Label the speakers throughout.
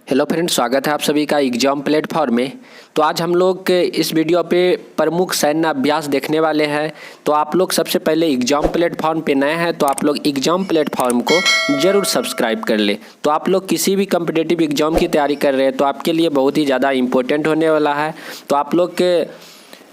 Speaker 1: Hello friends, स्वागत है आप सभी का एग्जाम प्लेटफॉर्म में। तो आज हम लोग इस वीडियो पे प्रमुख सैन्य अभ्यास देखने वाले हैं। तो आप लोग सबसे पहले एग्जाम प्लेटफॉर्म पे नए हैं तो आप लोग एग्जाम प्लेटफॉर्म को ज़रूर सब्सक्राइब कर ले। तो आप लोग किसी भी कम्पिटिटिव एग्जाम की तैयारी कर रहे हैं तो आपके लिए बहुत ही ज़्यादा इम्पोर्टेंट होने वाला है। तो आप लोग के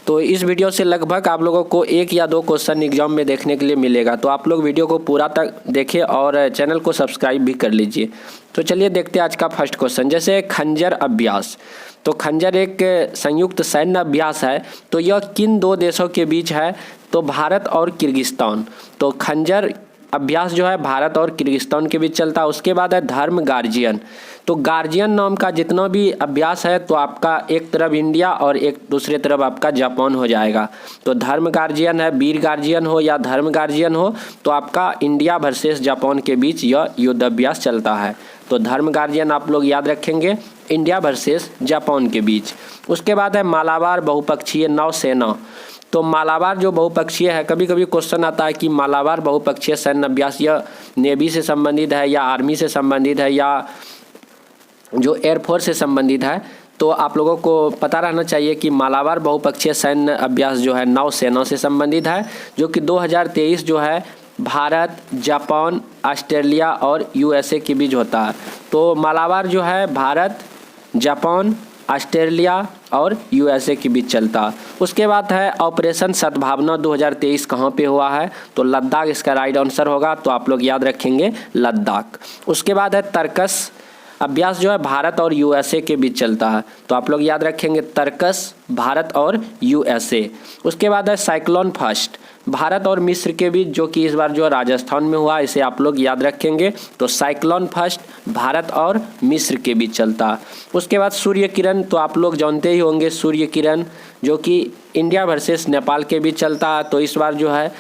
Speaker 1: तो इस वीडियो से लगभग आप लोगों को 1 या 2 क्वेश्चन एग्जाम में देखने के लिए मिलेगा। तो आप लोग वीडियो को पूरा तक देखें और चैनल को सब्सक्राइब भी कर लीजिए। तो चलिए देखते हैं आज का फर्स्ट क्वेश्चन। जैसे खंजर अभ्यास, तो खंजर एक संयुक्त सैन्य अभ्यास है। तो यह किन 2 देशों के बीच है? तो भारत और किर्गिस्तान। तो खंजर अभ्यास जो है भारत और किर्गिस्तान के बीच चलता है। उसके बाद है धर्म गार्जियन। तो गार्जियन नाम का जितना भी अभ्यास है तो आपका एक तरफ इंडिया और एक दूसरे तरफ आपका जापान हो जाएगा। तो धर्म गार्जियन है, वीर गार्जियन हो या धर्म गार्जियन हो, तो आपका इंडिया वर्सेस जापान के बीच यह युद्ध अभ्यास चलता है। तो धर्म गार्जियन आप लोग याद रखेंगे, इंडिया वर्सेस जापान के बीच। उसके बाद है मालाबार बहुपक्षीय नौसेना। तो मालाबार जो बहुपक्षीय है, कभी कभी क्वेश्चन आता है कि मालाबार बहुपक्षीय सैन्य अभ्यास यह नेवी से संबंधित है या आर्मी से संबंधित है या जो एयरफोर्स से संबंधित है। तो आप लोगों को पता रहना चाहिए कि मालाबार बहुपक्षीय सैन्य अभ्यास जो है नौसेना से संबंधित है, जो कि 2023 जो है भारत, जापान, ऑस्ट्रेलिया और यूएसए के बीच होता है। तो मालाबार जो है भारत, जापान, ऑस्ट्रेलिया और यूएसए के बीच चलता। उसके बाद है ऑपरेशन सद्भावना 2023 कहाँ पे हुआ है? तो लद्दाख इसका राइट आंसर होगा। तो आप लोग याद रखेंगे लद्दाख। उसके बाद है तर्कस अभ्यास जो है भारत और यूएसए के बीच चलता है। तो आप लोग याद रखेंगे तर्कस भारत और यूएसए। उसके बाद है साइक्लोन फर्स्ट भारत और मिस्र के बीच, जो कि इस बार जो राजस्थान में हुआ, इसे आप लोग याद रखेंगे। तो साइक्लोन फर्स्ट भारत और मिस्र के बीच चलता। उसके बाद सूर्य किरण, तो आप लोग जानते ही होंगे सूर्य किरण, जो कि इंडिया वर्सेस नेपाल के बीच चलता है। तो इस बार जो है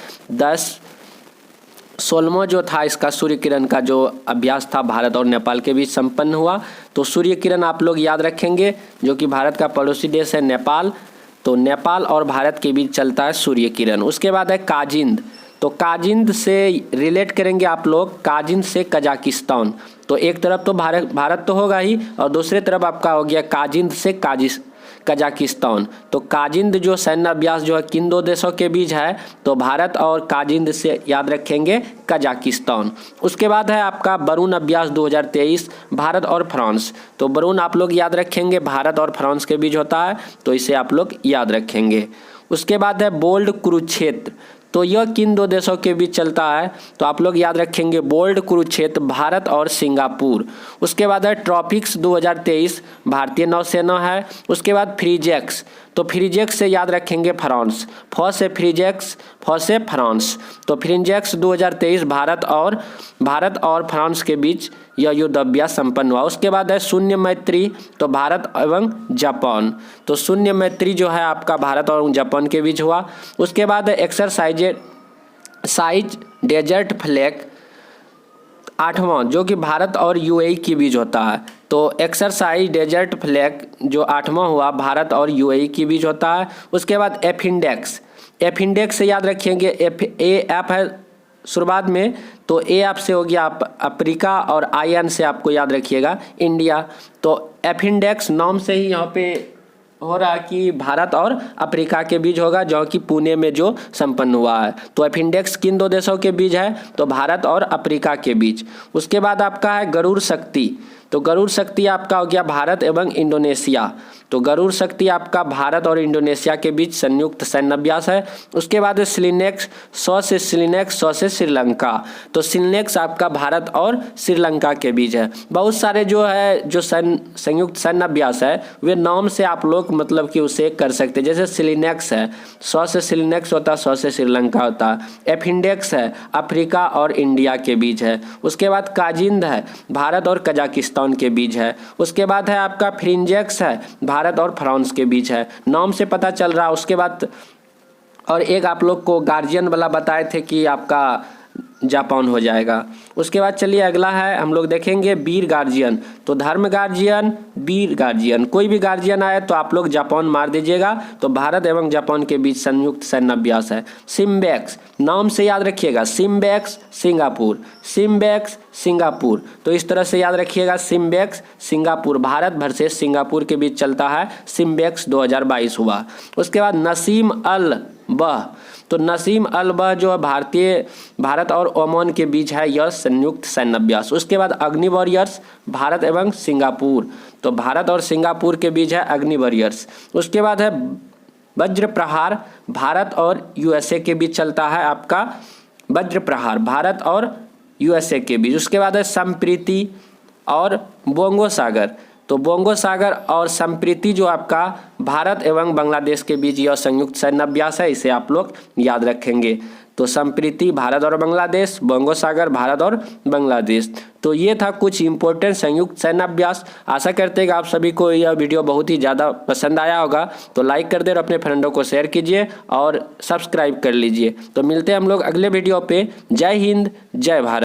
Speaker 1: 16वां जो था इसका सूर्य किरण का जो अभ्यास था भारत और नेपाल के बीच संपन्न हुआ। तो सूर्य किरण आप लोग याद रखेंगे, जो कि भारत का पड़ोसी देश है नेपाल। तो नेपाल और भारत के बीच चलता है सूर्य किरण। उसके बाद है काजिंद। तो काजिंद से रिलेट करेंगे आप लोग, काजिंद से कजाकिस्तान। तो एक तरफ तो भारत तो होगा ही और दूसरे तरफ आपका हो गया काजिंद से कजाकिस्तान। तो काजिंद जो सैन्य अभ्यास जो है किन 2 देशों के बीच है? तो भारत और काजिंद से याद रखेंगे कजाकिस्तान। उसके बाद है आपका वरुण अभ्यास 2023 भारत और फ्रांस। तो वरुण आप लोग याद रखेंगे भारत और फ्रांस के बीच होता है। तो इसे आप लोग याद रखेंगे। उसके बाद है बोल्ड कुरुक्षेत्र। तो यह किन 2 देशों के बीच चलता है? तो आप लोग याद रखेंगे बोल्ड कुरुक्षेत्र भारत और सिंगापुर। उसके बाद है ट्रॉपिक्स 2023 भारतीय नौसेना है। उसके बाद फ्रीजेक्स, तो फ्रीजेक्स से याद रखेंगे फ्रांस, फ से फ्रीजेक्स, फ से फ्रांस। तो फ्रीजेक्स 2023 भारत और फ्रांस के बीच यह युद्ध अभ्यास संपन्न हुआ। उसके बाद है शून्य मैत्री, तो भारत एवं जापान। तो शून्य मैत्री जो है आपका भारत और जापान के बीच हुआ। उसके बाद है एक्सरसाइज डेजर्ट फ्लैग 8वां, जो कि भारत और यूएई के बीच होता है। तो एक्सरसाइज डेजर्ट फ्लैग जो 8वां हुआ भारत और यूएई के बीच होता है। उसके बाद एफ इंडेक्स से याद रखेंगे, एफ है शुरुआत में, तो ए आपसे हो गया अफ्रीका और IN से आपको याद रखिएगा इंडिया। तो एफ इंडेक्स नाम से ही यहाँ पे हो रहा कि भारत और अफ्रीका के बीच होगा, जो कि पुणे में जो संपन्न हुआ है। तो एफ इंडेक्स किन 2 देशों के बीच है? तो भारत और अफ्रीका के बीच। उसके बाद आपका है गरुड़ शक्ति। तो गरुड़ शक्ति आपका हो गया भारत एवं इंडोनेशिया। तो गरुड़ शक्ति आपका भारत और इंडोनेशिया के बीच संयुक्त सैन्य अभ्यास है। उसके बाद सिलिनेक्स, सौ से श्रीलंका। तो सिलिनेक्स आपका भारत और श्रीलंका के बीच है। बहुत सारे जो है जो संयुक्त सैन्य अभ्यास है वे नाम से आप लोग मतलब कि उसे कर सकते हैं। जैसे सिलिनेक्स है, 100 से सिलिनेक्स होता है, 100 से श्रीलंका होता है। एफ इंडेक्स है अफ्रीका और इंडिया के बीच है। उसके बाद काजिंद है भारत और कजाकिस्तान के बीच है। उसके बाद है आपका फ्रिंजेक्स है भारत और फ्रांस के बीच है, नाम से पता चल रहा है। उसके बाद और एक आप लोग को गार्जियन वाला बताए थे कि आपका जापान हो जाएगा। उसके बाद चलिए अगला है, हम लोग देखेंगे वीर गार्जियन। तो धर्म गार्जियन, वीर गार्जियन, कोई भी गार्जियन आए तो आप लोग जापान मार दीजिएगा। तो भारत एवं जापान के बीच संयुक्त सैन्य अभ्यास है। सिम्बेक्स, नाम से याद रखिएगा, सिम्बेक्स सिंगापुर, सिम्बेक्स सिंगापुर। तो इस तरह से याद रखिएगा, SIMBEX Singapore, Bharat versus Singapore के बीच चलता है। सिम्बेक्स 2022 हुआ। उसके बाद नसीम अल बह, तो नसीम अल बह जो भारत और ओमान के बीच है यह संयुक्त सैन्य अभ्यास। उसके बाद अग्नि वॉरियर्स, भारत एवं सिंगापुर, तो भारत और सिंगापुर के बीच है अग्नि वॉरियर्स। उसके बाद है वज्र प्रहार, भारत और यूएसए के बीच चलता है आपका वज्र प्रहार, भारत और यूएसए के बीच। उसके बाद है संप्रीति और बोंगो सागर, तो बोंगो सागर और संप्रीति जो आपका भारत एवं बांग्लादेश के बीच यह संयुक्त सैन्य अभ्यास है, इसे आप लोग याद रखेंगे। तो संप्रीति भारत और बांग्लादेश, बोंगो सागर भारत और बांग्लादेश। तो ये था कुछ इंपॉर्टेंट संयुक्त सैन्य अभ्यास। आशा करते हैं कि आप सभी को यह वीडियो बहुत ही ज़्यादा पसंद आया होगा। तो लाइक कर दे और अपने फ्रेंडों को शेयर कीजिए और सब्सक्राइब कर लीजिए। तो मिलते हैं हम लोग अगले वीडियो पे। जय हिंद, जय भारत।